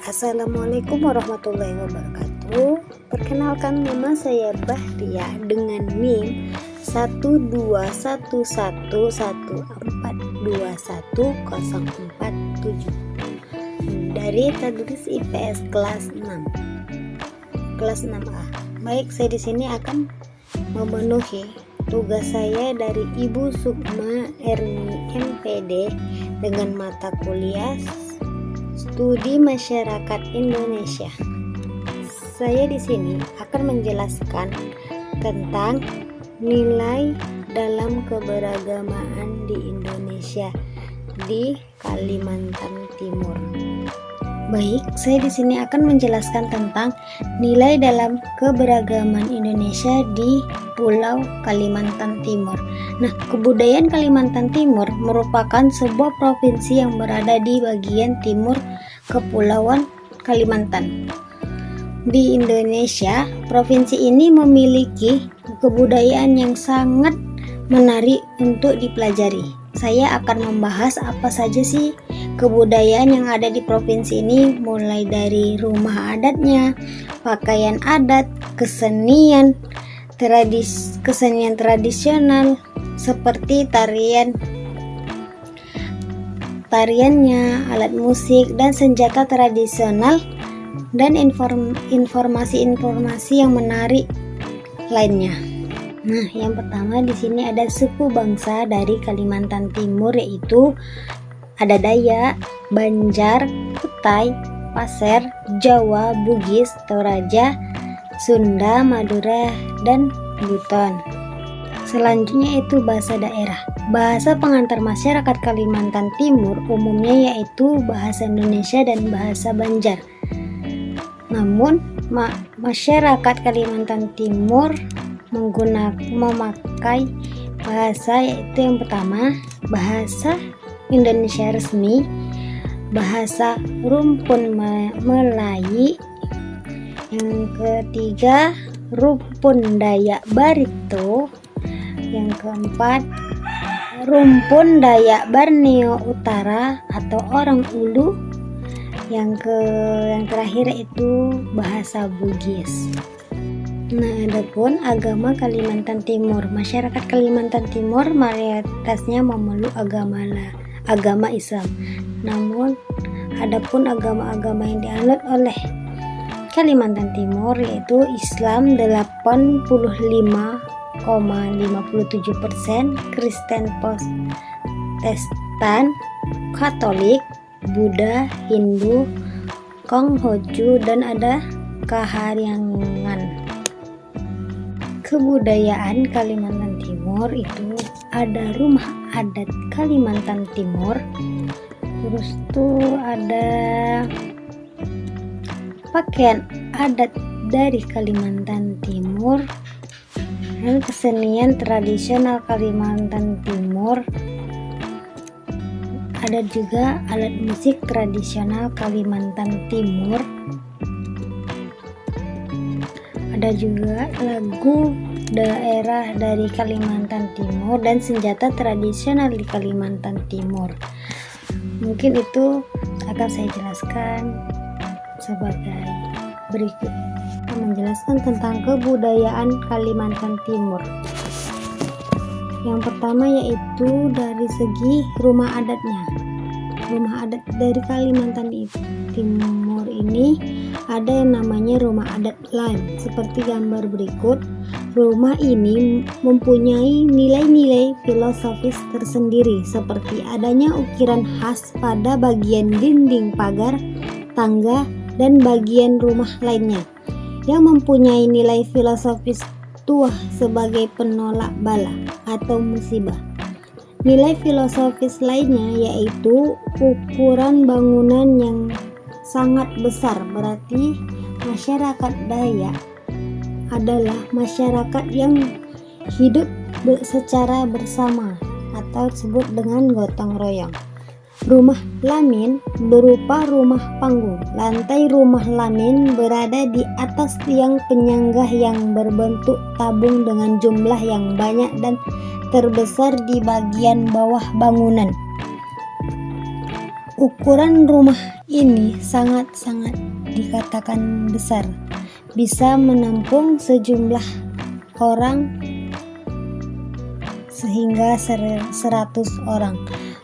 Assalamualaikum warahmatullahi wabarakatuh. Perkenalkan, nama saya Bahria dengan NIM 12111421047 dari Tadris IPS kelas 6A. Baik, saya di sini akan memenuhi tugas saya dari Ibu Sukma Erni MPD dengan mata kuliah Studi Masyarakat Indonesia. Saya di sini akan menjelaskan tentang nilai dalam keberagaman di Indonesia di Kalimantan Timur. Baik, saya di sini akan menjelaskan tentang nilai dalam keberagaman Indonesia di Pulau Kalimantan Timur. Nah, kebudayaan Kalimantan Timur merupakan sebuah provinsi yang berada di bagian timur Kepulauan Kalimantan. Di Indonesia, provinsi ini memiliki kebudayaan yang sangat menarik untuk dipelajari. Saya akan membahas apa saja sih kebudayaan yang ada di provinsi ini, mulai dari rumah adatnya, pakaian adat, kesenian tradisional seperti tariannya, alat musik dan senjata tradisional, dan informasi-informasi yang menarik lainnya. Nah, yang pertama di sini ada suku bangsa dari Kalimantan Timur, yaitu ada Dayak, Banjar, Kutai, Pasir, Jawa, Bugis, Toraja, Sunda, Madura, dan Buton. Selanjutnya itu bahasa daerah. Bahasa pengantar masyarakat Kalimantan Timur umumnya yaitu bahasa Indonesia dan bahasa Banjar. Namun, masyarakat Kalimantan Timur memakai bahasa, yaitu yang pertama bahasa Indonesia resmi, bahasa rumpun Melayu, yang ketiga rumpun Dayak Barito, yang keempat rumpun Dayak Borneo Utara atau orang Ulu, yang terakhir itu bahasa Bugis. Nah, adapun agama Kalimantan Timur, masyarakat Kalimantan Timur mayoritasnya memeluk agama Islam. Namun, adapun agama-agama yang dianut oleh Kalimantan Timur yaitu Islam 85,57%, Kristen Protestan, Katolik, Buddha, Hindu, Konghucu, dan ada Kahariangan. Kebudayaan Kalimantan Timur itu ada rumah adat Kalimantan Timur, terus tuh ada pakaian adat dari Kalimantan Timur, dan kesenian tradisional Kalimantan Timur. Ada juga alat musik tradisional Kalimantan Timur. Ada juga lagu daerah dari Kalimantan Timur dan senjata tradisional di Kalimantan Timur. Mungkin itu akan saya jelaskan sebagai berikut. Menjelaskan tentang kebudayaan Kalimantan Timur. Yang pertama yaitu dari segi rumah adatnya. Rumah adat dari Kalimantan Timur ini ada yang namanya rumah adat lain, seperti gambar berikut. Rumah ini mempunyai nilai-nilai filosofis tersendiri, seperti adanya ukiran khas pada bagian dinding pagar, tangga, dan bagian rumah lainnya yang mempunyai nilai filosofis tuah sebagai penolak bala atau musibah. Nilai filosofis lainnya yaitu ukuran bangunan yang sangat besar, berarti masyarakat Dayak adalah masyarakat yang hidup secara bersama atau disebut dengan gotong royong. Rumah lamin berupa rumah panggung. Lantai rumah lamin berada di atas tiang penyangga yang berbentuk tabung dengan jumlah yang banyak dan terbesar di bagian bawah bangunan. Ukuran rumah ini sangat-sangat dikatakan besar, bisa menampung sejumlah orang sehingga 100 orang.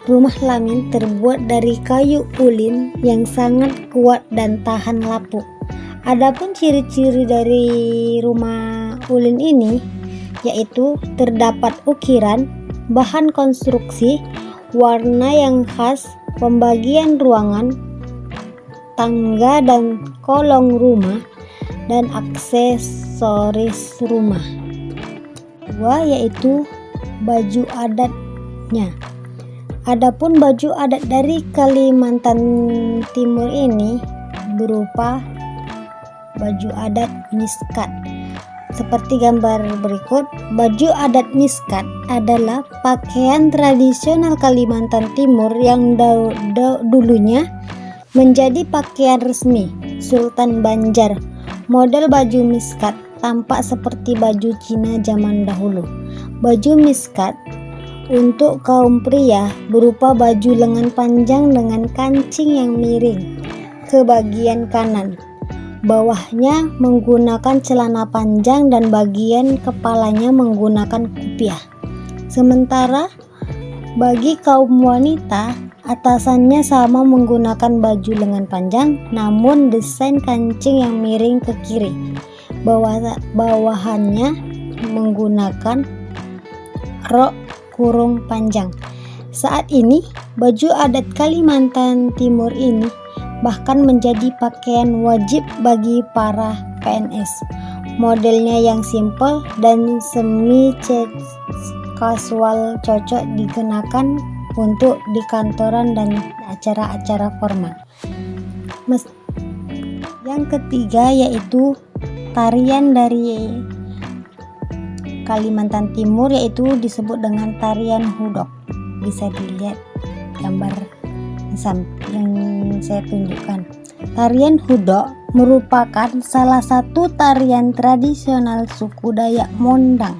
Rumah Lamin terbuat dari kayu ulin yang sangat kuat dan tahan lapuk. Adapun ciri-ciri dari rumah ulin ini yaitu terdapat ukiran, bahan konstruksi, warna yang khas, pembagian ruangan, tangga dan kolong rumah, dan aksesoris rumah. Dua yaitu baju adatnya. Adapun baju adat dari Kalimantan Timur ini berupa baju adat miskat. Seperti gambar berikut, baju adat miskat adalah pakaian tradisional Kalimantan Timur yang dulunya menjadi pakaian resmi Sultan Banjar. Model baju miskat tampak seperti baju Cina zaman dahulu. Baju miskat untuk kaum pria berupa baju lengan panjang dengan kancing yang miring ke bagian kanan. Bawahnya menggunakan celana panjang dan bagian kepalanya menggunakan kupiah. Sementara bagi kaum wanita, atasannya sama menggunakan baju lengan panjang namun desain kancing yang miring ke kiri. Bawahannya menggunakan rok kurung panjang. Saat ini, baju adat Kalimantan Timur ini bahkan menjadi pakaian wajib bagi para PNS. Modelnya yang simpel dan semi casual, cocok dikenakan untuk di kantoran dan acara-acara formal. Yang ketiga yaitu tarian dari Kalimantan Timur, yaitu disebut dengan tarian hudok. Bisa dilihat gambar yang saya tunjukkan. Tarian hudok merupakan salah satu tarian tradisional suku Dayak Mondang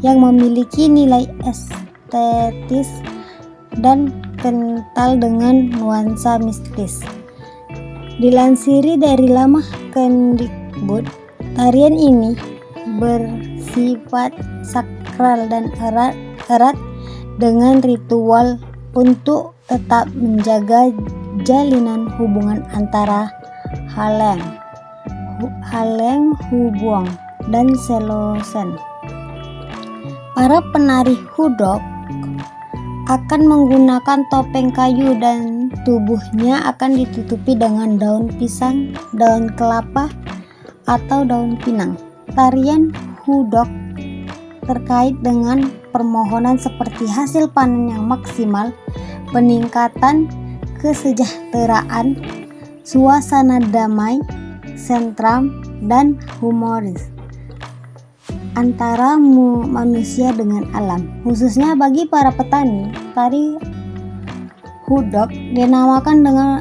yang memiliki nilai estetis dan kental dengan nuansa mistis. Dilansiri dari Laman Kemdikbud, tarian ini bersifat sakral dan erat dengan ritual untuk tetap menjaga jalinan hubungan antara Haleng Hubuang dan Selosen. Para penari hudok akan menggunakan topeng kayu dan tubuhnya akan ditutupi dengan daun pisang, daun kelapa, atau daun pinang. Tarian hudok terkait dengan permohonan seperti hasil panen yang maksimal, peningkatan kesejahteraan, suasana damai, sentram, dan humoris antara manusia dengan alam. Khususnya bagi para petani, tari hudok dinamakan dengan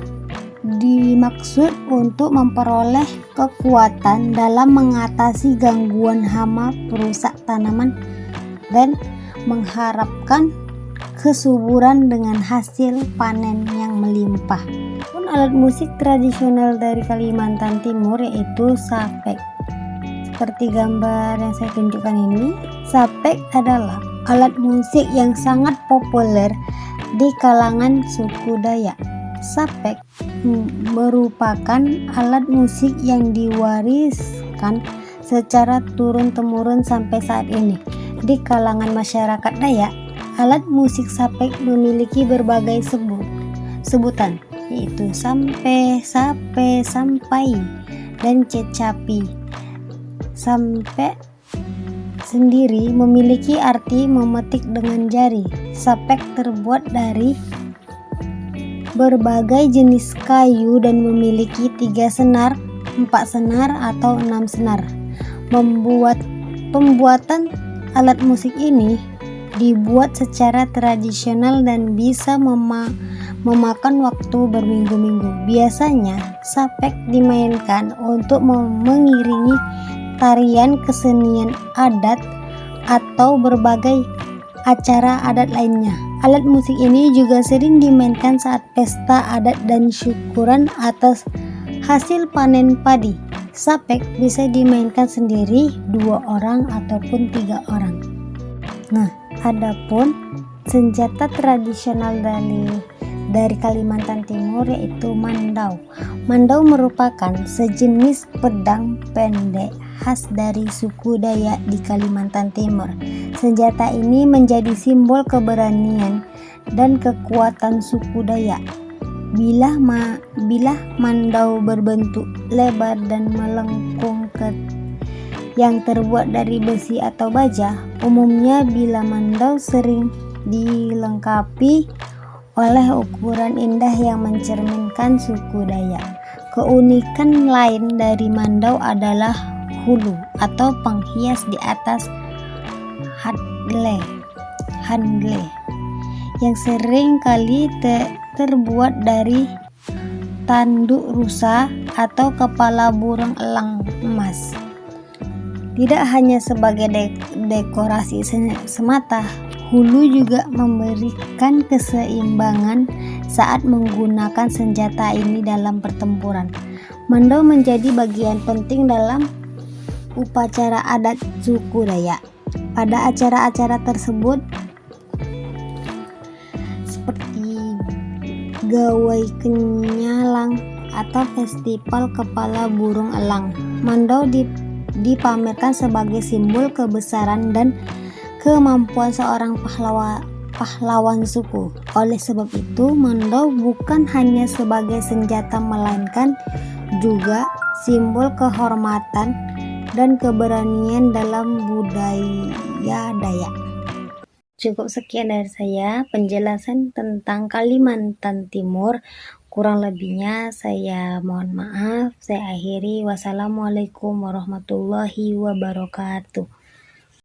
dimaksud untuk memperoleh kekuatan dalam mengatasi gangguan hama perusak tanaman dan mengharapkan kesuburan dengan hasil panen yang melimpah. Pun alat musik tradisional dari Kalimantan Timur yaitu sapek. Seperti gambar yang saya tunjukkan ini, sapek adalah alat musik yang sangat populer di kalangan suku Dayak. Sapek merupakan alat musik yang diwariskan secara turun-temurun sampai saat ini. Di kalangan masyarakat Dayak, alat musik sapek memiliki berbagai sebutan, yaitu sampe, sape, sampai, dan kecapi. Sampe sendiri memiliki arti memetik dengan jari. Sapek terbuat dari berbagai jenis kayu dan memiliki 3 senar, 4 senar, atau 6 senar. Pembuatan alat musik ini dibuat secara tradisional dan bisa memakan waktu berminggu-minggu. Biasanya, sapek dimainkan untuk mengiringi tarian kesenian adat atau berbagai acara adat lainnya. Alat musik ini juga sering dimainkan saat pesta adat dan syukuran atas hasil panen padi. Sapek bisa dimainkan sendiri, 2 orang ataupun 3 orang. Nah, adapun senjata tradisional dari Kalimantan Timur yaitu mandau. Mandau merupakan sejenis pedang pendek khas dari suku Dayak di Kalimantan Timur. Senjata ini menjadi simbol keberanian dan kekuatan suku Dayak. Bilah mandau berbentuk lebar dan melengkung yang terbuat dari besi atau baja. Umumnya bilah mandau sering dilengkapi oleh ukuran indah yang mencerminkan suku Dayak. Keunikan lain dari mandau adalah hulu atau penghias di atas handle yang sering kali terbuat dari tanduk rusa atau kepala burung elang emas. Tidak hanya sebagai dekorasi semata, hulu juga memberikan keseimbangan saat menggunakan senjata ini dalam pertempuran. Mandau menjadi bagian penting dalam upacara adat suku Dayak. Pada acara-acara tersebut seperti gawai kenyalang atau festival kepala burung elang, mandau dipamerkan sebagai simbol kebesaran dan kemampuan seorang pahlawan suku. Oleh sebab itu, mandau bukan hanya sebagai senjata melainkan juga simbol kehormatan dan keberanian dalam budaya Dayak. Cukup sekian dari saya penjelasan tentang Kalimantan Timur. Kurang lebihnya saya mohon maaf. Saya akhiri. Wassalamualaikum warahmatullahi wabarakatuh.